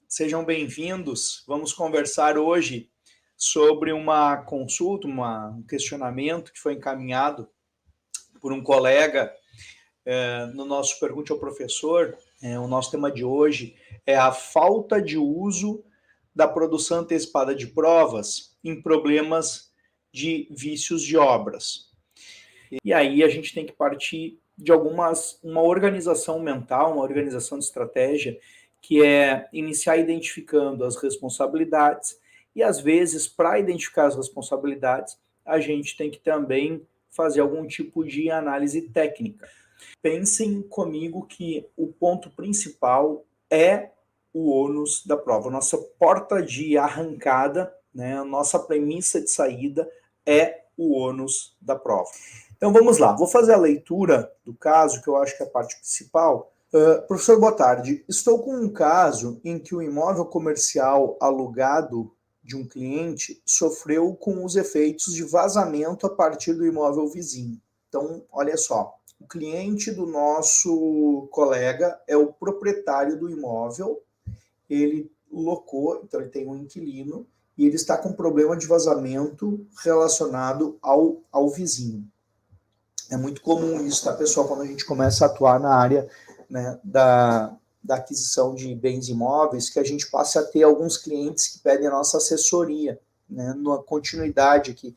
Sejam bem-vindos. Vamos conversar hoje sobre uma consulta, um questionamento que foi encaminhado por um colega no nosso Pergunte ao Professor. O nosso tema de hoje é a falta de uso da produção antecipada de provas em problemas de vícios de obras. E aí a gente tem que partir de uma organização mental, uma organização de estratégia, que é iniciar identificando as responsabilidades e, às vezes, para identificar as responsabilidades, a gente tem que também fazer algum tipo de análise técnica. Pensem comigo que o ponto principal é o ônus da prova. Nossa porta de arrancada, né, a nossa premissa de saída é o ônus da prova. Então vamos lá, vou fazer a leitura do caso, que eu acho que é a parte principal. Professor, boa tarde. Estou com um caso em que o imóvel comercial alugado de um cliente sofreu com os efeitos de vazamento a partir do imóvel vizinho. Então, olha só, o cliente do nosso colega é o proprietário do imóvel, ele locou, então ele tem um inquilino, e ele está com problema de vazamento relacionado ao vizinho. É muito comum isso, tá, pessoal, quando a gente começa a atuar na área, né, da aquisição de bens imóveis, que a gente passa a ter alguns clientes que pedem a nossa assessoria, né, numa continuidade aqui,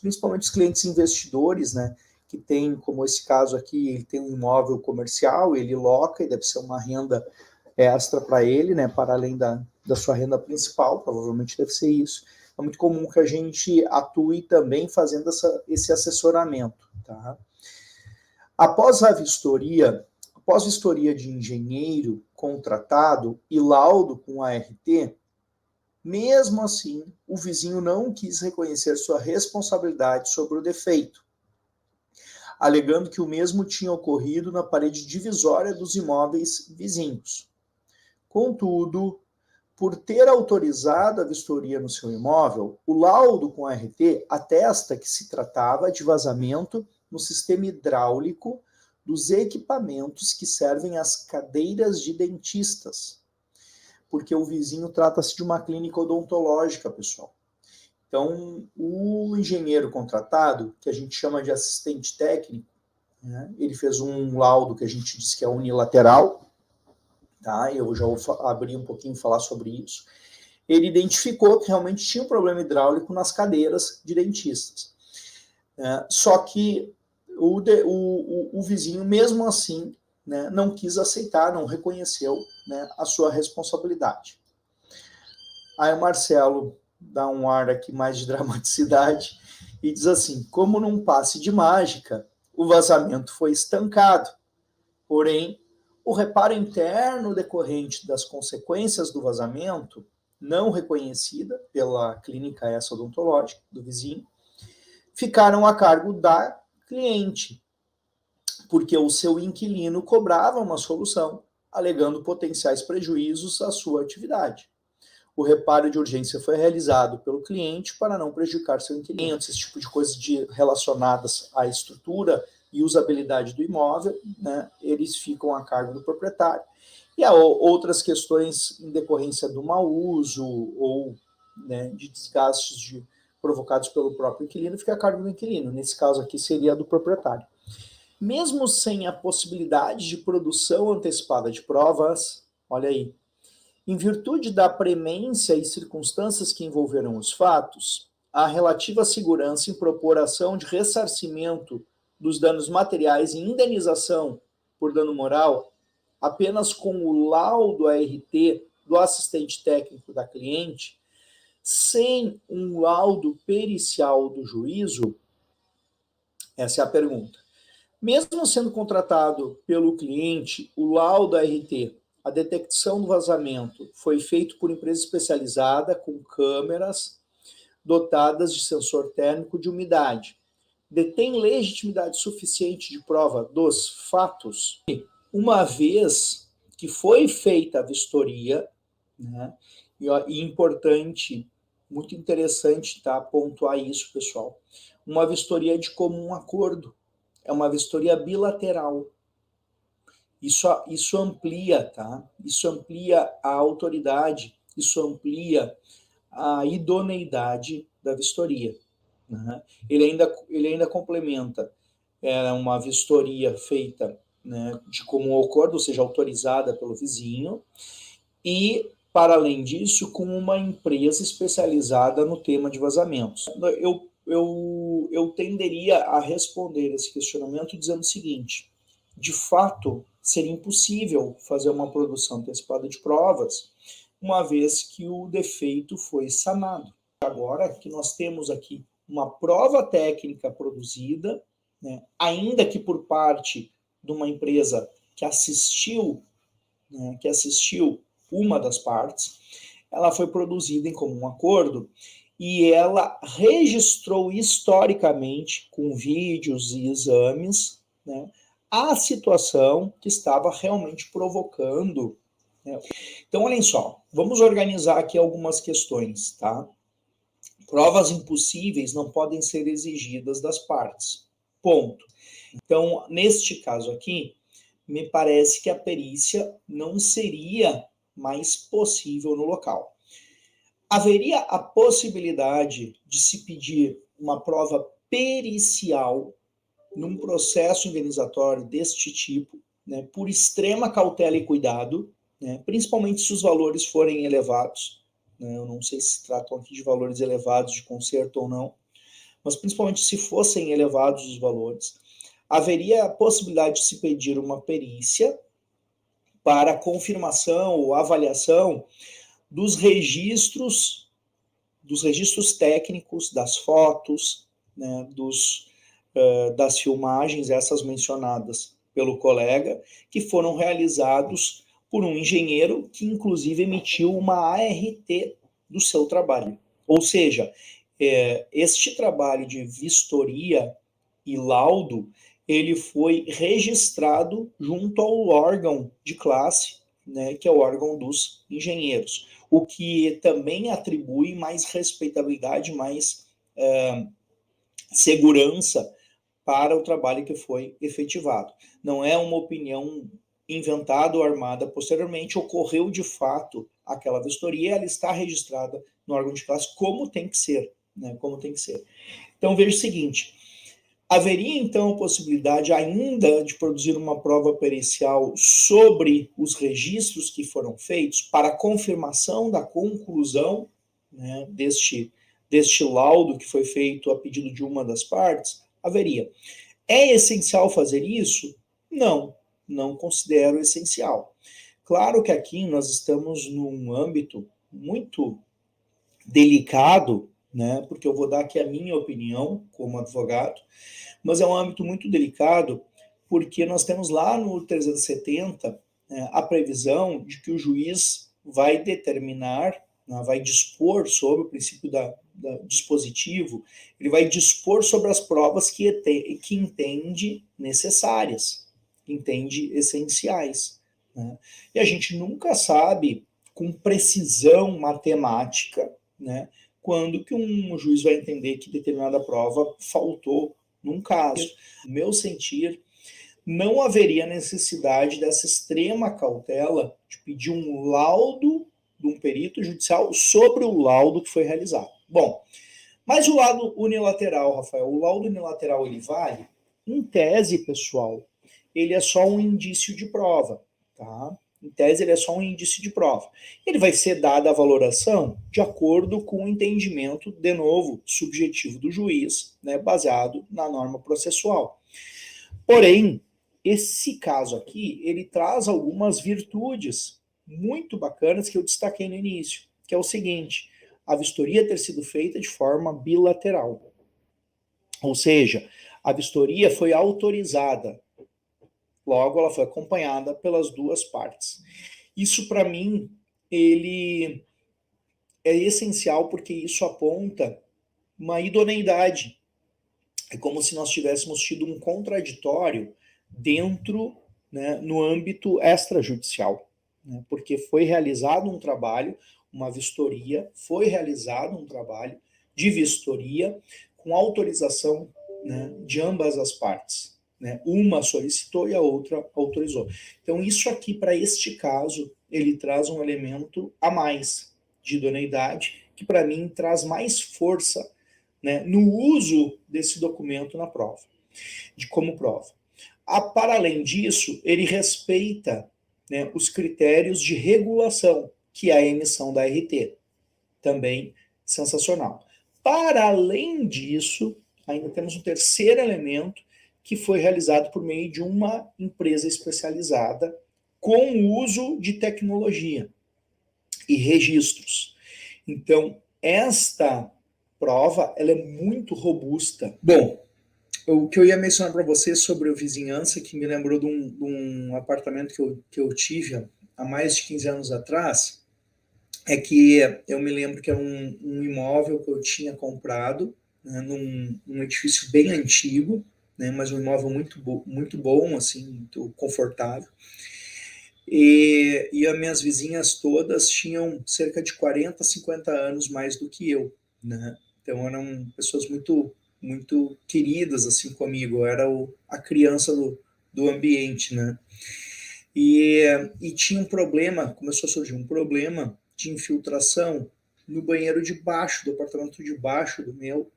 principalmente os clientes investidores, né, que tem, como esse caso aqui, ele tem um imóvel comercial, ele loca, e deve ser uma renda extra para ele, né, para além da sua renda principal, provavelmente deve ser isso. É muito comum que a gente atue também fazendo esse assessoramento, tá? Após vistoria de engenheiro contratado e laudo com ART, mesmo assim, o vizinho não quis reconhecer sua responsabilidade sobre o defeito, alegando que o mesmo tinha ocorrido na parede divisória dos imóveis vizinhos. Contudo, por ter autorizado a vistoria no seu imóvel, o laudo com ART atesta que se tratava de vazamento no sistema hidráulico dos equipamentos que servem às cadeiras de dentistas, porque o vizinho trata-se de uma clínica odontológica, pessoal. Então, o engenheiro contratado, que a gente chama de assistente técnico, né, ele fez um laudo que a gente diz que é unilateral, tá? Eu já vou abrir um pouquinho e falar sobre isso. Ele identificou que realmente tinha um problema hidráulico nas cadeiras de dentistas. Só que o vizinho, mesmo assim, né, não quis aceitar, não reconheceu, né, a sua responsabilidade. Aí o Marcelo dá um ar aqui mais de dramaticidade e diz assim: como num passe de mágica, o vazamento foi estancado. Porém, o reparo interno decorrente das consequências do vazamento, não reconhecida pela clínica essa odontológica do vizinho, ficaram a cargo da cliente, porque o seu inquilino cobrava uma solução, alegando potenciais prejuízos à sua atividade. O reparo de urgência foi realizado pelo cliente para não prejudicar seu inquilino, esse tipo de coisas relacionadas à estrutura e usabilidade do imóvel, né, eles ficam a cargo do proprietário. E há outras questões em decorrência do mau uso ou, né, de desgastes provocados pelo próprio inquilino, fica a cargo do inquilino. Nesse caso aqui seria do proprietário. Mesmo sem a possibilidade de produção antecipada de provas, olha aí, em virtude da premência e circunstâncias que envolveram os fatos, a relativa segurança em propor ação de ressarcimento dos danos materiais e indenização por dano moral, apenas com o laudo ART do assistente técnico da cliente, sem um laudo pericial do juízo? Essa é a pergunta. Mesmo sendo contratado pelo cliente, o laudo ART, a detecção do vazamento, foi feito por empresa especializada com câmeras dotadas de sensor térmico de umidade. Detém legitimidade suficiente de prova dos fatos? Uma vez que foi feita a vistoria, né, e importante, muito interessante, tá, pontuar isso, pessoal. Uma vistoria de comum acordo, é uma vistoria bilateral. Isso amplia, tá? Isso amplia a autoridade, isso amplia a idoneidade da vistoria. Né? Ele ainda complementa uma vistoria feita, né, de comum acordo, ou seja, autorizada pelo vizinho, e, para além disso, com uma empresa especializada no tema de vazamentos. Eu tenderia a responder esse questionamento dizendo o seguinte: de fato, seria impossível fazer uma produção antecipada de provas, uma vez que o defeito foi sanado. Agora que nós temos aqui uma prova técnica produzida, né, ainda que por parte de uma empresa que assistiu, né, uma das partes, ela foi produzida em comum acordo e ela registrou historicamente, com vídeos e exames, né, a situação que estava realmente provocando. Né? Então, olhem só, vamos organizar aqui algumas questões, tá? Provas impossíveis não podem ser exigidas das partes. Ponto. Então, neste caso aqui, me parece que a perícia não seria mais possível no local. Haveria a possibilidade de se pedir uma prova pericial num processo indenizatório deste tipo, né, por extrema cautela e cuidado, né, principalmente se os valores forem elevados. Né, eu não sei se tratam aqui de valores elevados de conserto ou não, mas principalmente se fossem elevados os valores, haveria a possibilidade de se pedir uma perícia para confirmação ou avaliação dos registros técnicos, das fotos, né, das filmagens, essas mencionadas pelo colega, que foram realizados por um engenheiro que, inclusive, emitiu uma ART do seu trabalho. Ou seja, este trabalho de vistoria e laudo, ele foi registrado junto ao órgão de classe, né, que é o órgão dos engenheiros, o que também atribui mais respeitabilidade, mais segurança para o trabalho que foi efetivado. Não é uma opinião inventada ou armada posteriormente, ocorreu de fato aquela vistoria, ela está registrada no órgão de classe como tem que ser, né, como tem que ser. Então veja o seguinte: haveria então a possibilidade ainda de produzir uma prova pericial sobre os registros que foram feitos para confirmação da conclusão, né, deste laudo que foi feito a pedido de uma das partes? Haveria. É essencial fazer isso? Não, não considero essencial. Claro que aqui nós estamos num âmbito muito delicado, né, porque eu vou dar aqui a minha opinião como advogado, mas é um âmbito muito delicado, porque nós temos lá no 370 a previsão de que o juiz vai determinar, né, vai dispor sobre o princípio da dispositivo, ele vai dispor sobre as provas que entende necessárias, que entende essenciais. Né? E a gente nunca sabe com precisão matemática, né, quando que um juiz vai entender que determinada prova faltou num caso. No meu sentir, não haveria necessidade dessa extrema cautela de pedir um laudo de um perito judicial sobre o laudo que foi realizado. Bom, mas o lado unilateral, Rafael, o laudo unilateral ele vale? Em tese, pessoal, ele é só um indício de prova, tá? Em tese, ele é só um indício de prova. Ele vai ser dada a valoração de acordo com o entendimento, de novo, subjetivo do juiz, né, baseado na norma processual. Porém, esse caso aqui, ele traz algumas virtudes muito bacanas que eu destaquei no início, que é o seguinte: a vistoria ter sido feita de forma bilateral. Ou seja, a vistoria foi autorizada, logo ela foi acompanhada pelas duas partes. Isso, para mim, ele é essencial porque isso aponta uma idoneidade. É como se nós tivéssemos tido um contraditório dentro, né, no âmbito extrajudicial, né, porque foi realizado um trabalho, uma vistoria, foi realizado um trabalho de vistoria com autorização, né, de ambas as partes. né? Uma solicitou e a outra autorizou. Então, isso aqui, para este caso, ele traz um elemento a mais de idoneidade, que para mim traz mais força, né, no uso desse documento na prova, de como prova. Para além disso, ele respeita, né, os critérios de regulação, que é a emissão da RT. Também sensacional. Para além disso, ainda temos um terceiro elemento que foi realizado por meio de uma empresa especializada com o uso de tecnologia e registros. Então, esta prova ela é muito robusta. Bom, o que eu ia mencionar para você sobre a vizinhança, que me lembrou de um apartamento que eu tive há mais de 15 anos atrás, é que eu me lembro que era um imóvel que eu tinha comprado, né, num edifício bem antigo, né, mas um imóvel muito bom, assim, muito confortável. E as minhas vizinhas todas tinham cerca de 40, 50 anos mais do que eu, né? Então eram pessoas muito queridas assim comigo, eu era a criança do ambiente, né? E tinha um problema, começou a surgir um problema de infiltração no banheiro de baixo, do apartamento de baixo do meu,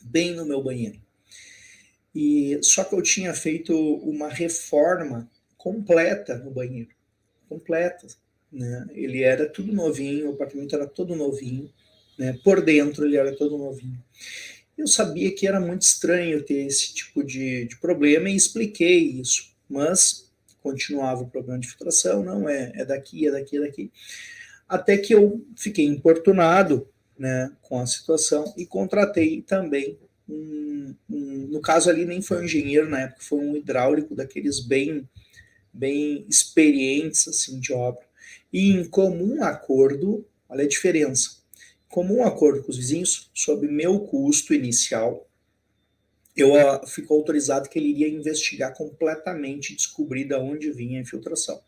bem no meu banheiro. E só que eu tinha feito uma reforma completa no banheiro, completa, né? Ele era tudo novinho, o apartamento era todo novinho, né? Por dentro ele era todo novinho. Eu sabia que era muito estranho ter esse tipo de problema e expliquei isso, mas continuava o problema de filtração, não é daqui, é daqui, é daqui. Até que eu fiquei importunado, né, com a situação e contratei também no caso ali nem foi um engenheiro na época, foi um hidráulico daqueles bem experientes assim de obra. E em comum acordo, olha a diferença, comum acordo com os vizinhos, sob meu custo inicial, eu fico autorizado que ele iria investigar completamente e descobrir de onde vinha a infiltração.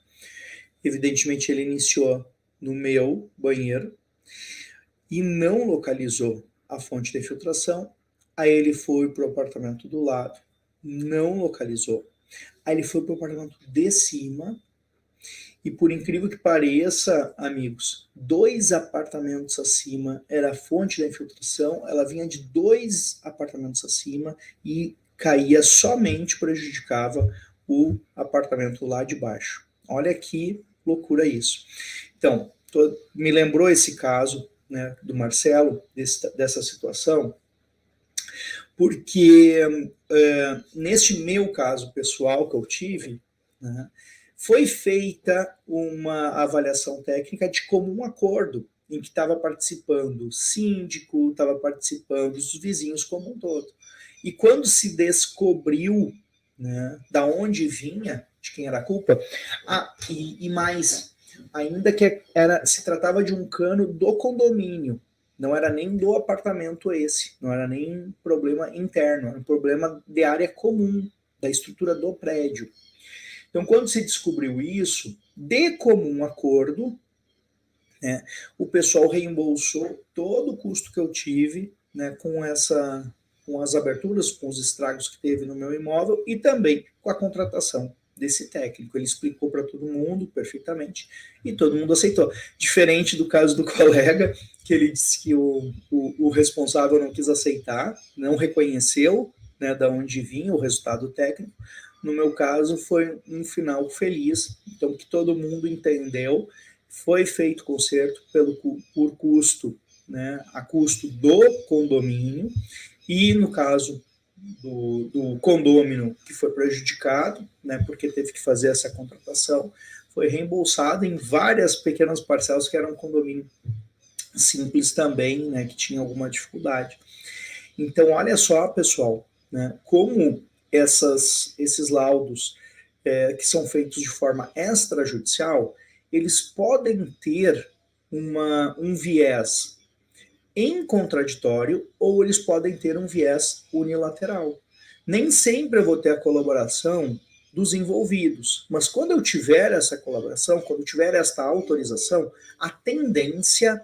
Evidentemente, ele iniciou no meu banheiro e não localizou a fonte da infiltração. Aí ele foi para o apartamento do lado, não localizou. Aí ele foi para o apartamento de cima e, por incrível que pareça, amigos, 2 apartamentos acima era a fonte da infiltração, ela vinha de 2 apartamentos acima e caía somente, prejudicava o apartamento lá de baixo. Olha que loucura isso. Então, me lembrou esse caso, né, do Marcelo, dessa situação, porque neste meu caso pessoal que eu tive, né, foi feita uma avaliação técnica de comum acordo, em que estava participando o síndico, estava participando os vizinhos como um todo. E quando se descobriu, né, da onde vinha, de quem era a culpa, e mais, ainda que se tratava de um cano do condomínio, não era nem do apartamento esse, não era nem problema interno, era um problema de área comum, da estrutura do prédio. Então, quando se descobriu isso, de comum acordo, né, o pessoal reembolsou todo o custo que eu tive, né, com as aberturas, com os estragos que teve no meu imóvel e também com a contratação desse técnico. Ele explicou para todo mundo perfeitamente e todo mundo aceitou. Diferente do caso do colega, que ele disse que o responsável não quis aceitar, não reconheceu, né, da onde vinha o resultado técnico. No meu caso, foi um final feliz, então que todo mundo entendeu. Foi feito conserto por custo, né, a custo do condomínio, e no caso do condômino que foi prejudicado, né, porque teve que fazer essa contratação, foi reembolsado em várias pequenas parcelas que eram condomínio simples também, né, que tinha alguma dificuldade. Então, olha só, pessoal, né, como esses laudos que são feitos de forma extrajudicial, eles podem ter um viés em contraditório ou eles podem ter um viés unilateral. Nem sempre eu vou ter a colaboração dos envolvidos, mas quando eu tiver essa colaboração, quando eu tiver esta autorização, a tendência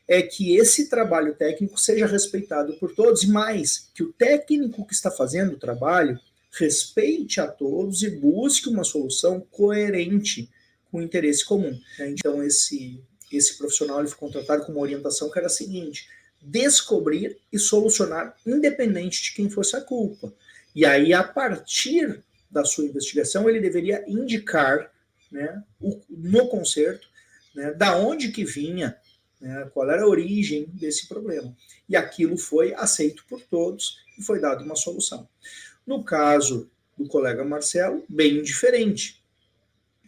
é que esse trabalho técnico seja respeitado por todos, e mais, que o técnico que está fazendo o trabalho respeite a todos e busque uma solução coerente com o interesse comum. Então, esse profissional ele foi contratado com uma orientação que era a seguinte: descobrir e solucionar independente de quem fosse a culpa. E aí, a partir da sua investigação, ele deveria indicar, né, no concerto, né, da onde que vinha, né, qual era a origem desse problema. E aquilo foi aceito por todos e foi dada uma solução. No caso do colega Marcelo, bem diferente.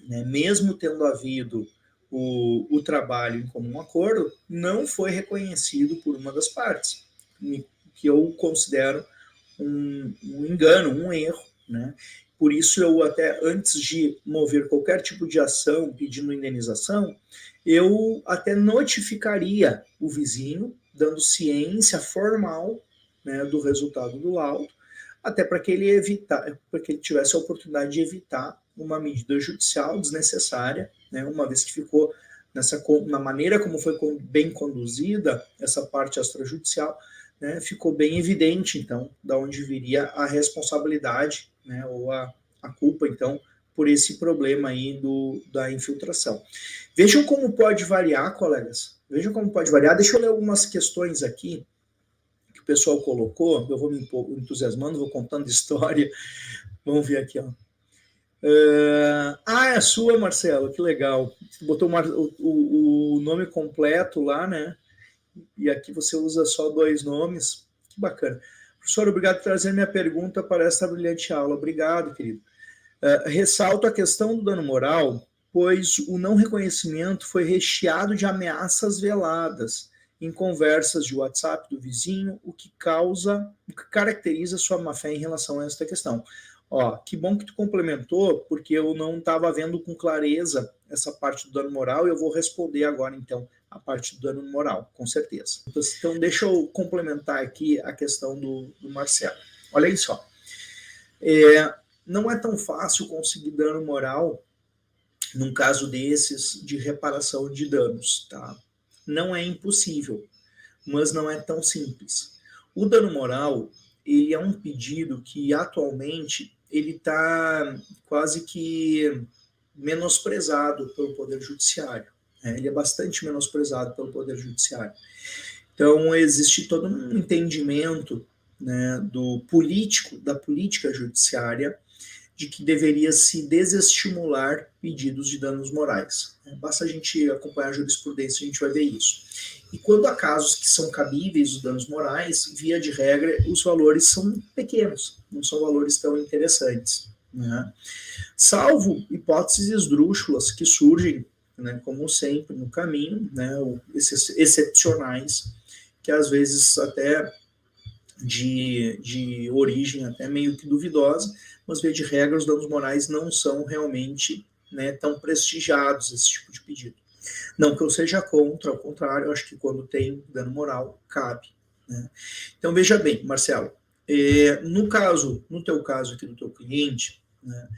Né? Mesmo tendo havido o trabalho em comum acordo, não foi reconhecido por uma das partes, que eu considero um engano, um erro. Né? Por isso, eu até, antes de mover qualquer tipo de ação pedindo indenização, eu até notificaria o vizinho, dando ciência formal, né, do resultado do laudo, até para que ele tivesse a oportunidade de evitar uma medida judicial desnecessária, né, uma vez que ficou na maneira como foi bem conduzida essa parte extrajudicial, né, ficou bem evidente, então, da onde viria a responsabilidade, né, ou a culpa, então, por esse problema aí da infiltração. Vejam como pode variar, colegas. Vejam como pode variar. Deixa eu ler algumas questões aqui que o pessoal colocou. Eu vou me entusiasmando, vou contando história. Vamos ver aqui, ó. É sua, Marcelo, que legal. Você botou o nome completo lá, né? E aqui você usa só 2 nomes. Que bacana. Professor, obrigado por trazer minha pergunta para essa brilhante aula. Obrigado, querido. Ressalto a questão do dano moral, pois o não reconhecimento foi recheado de ameaças veladas em conversas de WhatsApp do vizinho, o que caracteriza sua má-fé em relação a esta questão. Ó, que bom que tu complementou, porque eu não estava vendo com clareza essa parte do dano moral, e eu vou responder agora, então, a parte do dano moral, com certeza. Então, deixa eu complementar aqui a questão do Marcelo. Olha aí só. Não é tão fácil conseguir dano moral num caso desses de reparação de danos, tá? Não é impossível, mas não é tão simples. O dano moral, ele é um pedido que atualmente ele está quase que menosprezado pelo Poder Judiciário. Ele é bastante menosprezado pelo Poder Judiciário. Então, existe todo um entendimento, né, da política judiciária, de que deveria se desestimular pedidos de danos morais. Basta a gente acompanhar a jurisprudência, a gente vai ver isso. E quando há casos que são cabíveis os danos morais, via de regra, os valores são pequenos, não são valores tão interessantes. Né? Salvo hipóteses esdrúxulas que surgem, né, como sempre, no caminho, né, excepcionais, que às vezes até de origem até meio que duvidosa, mas via de regra os danos morais não são realmente, né, tão prestigiados, esse tipo de pedido. Não que eu seja contra, ao contrário, eu acho que quando tem dano moral, cabe. Né? Então veja bem, Marcelo, no teu caso aqui do teu cliente, né,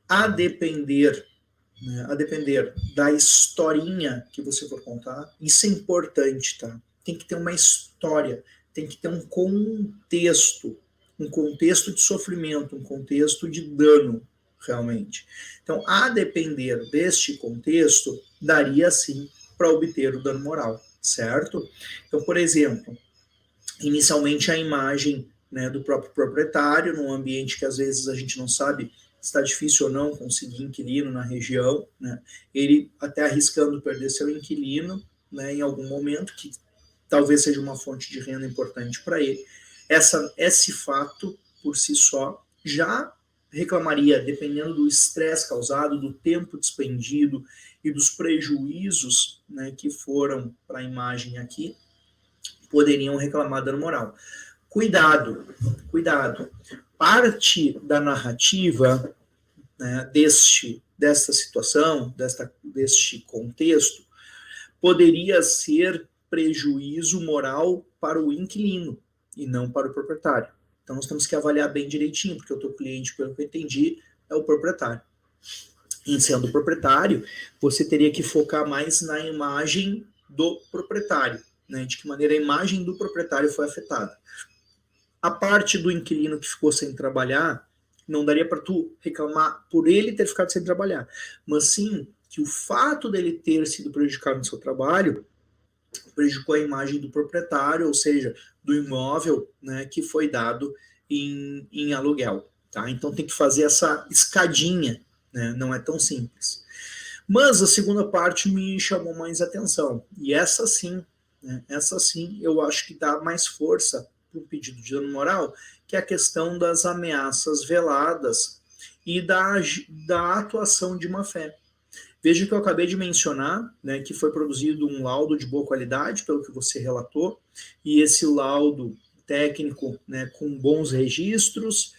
a depender da historinha que você for contar, isso é importante, tá? Tem que ter uma história, tem que ter um contexto de sofrimento, um contexto de dano, realmente. Então, a depender deste contexto, daria sim para obter o dano moral, certo? Então, por exemplo, inicialmente a imagem, né, do próprio proprietário, num ambiente que às vezes a gente não sabe se está difícil ou não conseguir inquilino na região, né, ele até arriscando perder seu inquilino, né, em algum momento, que talvez seja uma fonte de renda importante para ele. Esse fato, por si só, já reclamaria, dependendo do estresse causado, do tempo despendido e dos prejuízos, né, que foram para a imagem aqui, poderiam reclamar dano moral. Cuidado. Parte da narrativa, né, desta situação, deste contexto, poderia ser prejuízo moral para o inquilino e não para o proprietário. Então, nós temos que avaliar bem direitinho, porque o teu cliente, pelo que eu entendi, é o proprietário. Em sendo o proprietário, você teria que focar mais na imagem do proprietário, né? De que maneira a imagem do proprietário foi afetada. A parte do inquilino que ficou sem trabalhar, não daria para tu reclamar por ele ter ficado sem trabalhar, mas sim que o fato dele ter sido prejudicado no seu trabalho prejudicou a imagem do proprietário, ou seja, do imóvel, né, que foi dado em aluguel. Tá? Então tem que fazer essa escadinha, né? Não é tão simples. Mas a segunda parte me chamou mais atenção, e essa sim, né, essa sim eu acho que dá mais força para o pedido de dano moral, que é a questão das ameaças veladas e da atuação de má-fé. Veja que eu acabei de mencionar, né, que foi produzido um laudo de boa qualidade, pelo que você relatou, e esse laudo técnico, né, com bons registros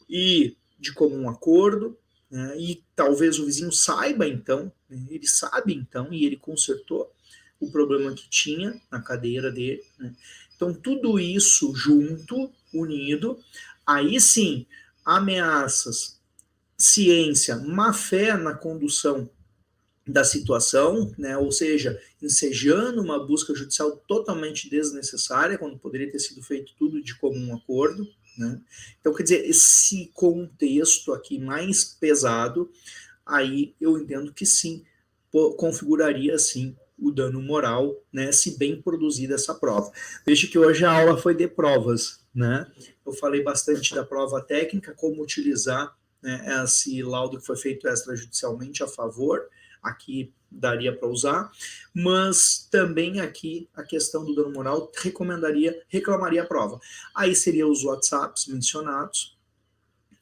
e de comum acordo, né, e talvez o vizinho saiba então, né, ele sabe então, e ele consertou o problema que tinha na cadeira dele. Né. Então, tudo isso junto, unido, aí sim, ameaças, ciência, má fé na condução da situação, né? Ou seja, ensejando uma busca judicial totalmente desnecessária, quando poderia ter sido feito tudo de comum acordo. Né? Então, quer dizer, esse contexto aqui mais pesado, aí eu entendo que sim, configuraria sim o dano moral, né, se bem produzida essa prova. Veja que hoje a aula foi de provas, né? Eu falei bastante da prova técnica, como utilizar, né, esse laudo que foi feito extrajudicialmente a favor, aqui daria para usar, mas também aqui a questão do dano moral reclamaria a prova. Aí seria os WhatsApps mencionados,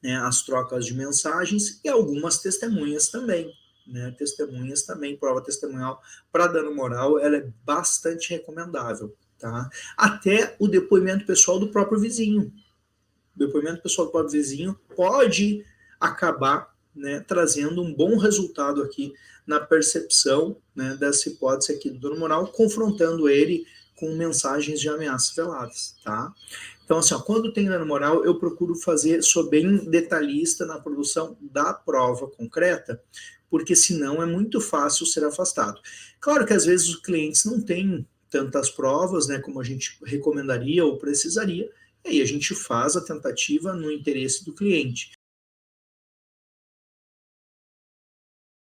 né, as trocas de mensagens e algumas testemunhas também. Né, testemunhas também, prova testemunhal para dano moral, ela é bastante recomendável. Tá? Até o depoimento pessoal do próprio vizinho. O depoimento pessoal do próprio vizinho pode acabar, né, trazendo um bom resultado aqui na percepção, né, dessa hipótese aqui do dano moral, confrontando ele com mensagens de ameaças veladas, tá? Então, assim, ó, quando tem dano moral, eu procuro sou bem detalhista na produção da prova concreta, porque senão é muito fácil ser afastado. Claro que às vezes os clientes não têm tantas provas, né, como a gente recomendaria ou precisaria, e aí a gente faz a tentativa no interesse do cliente.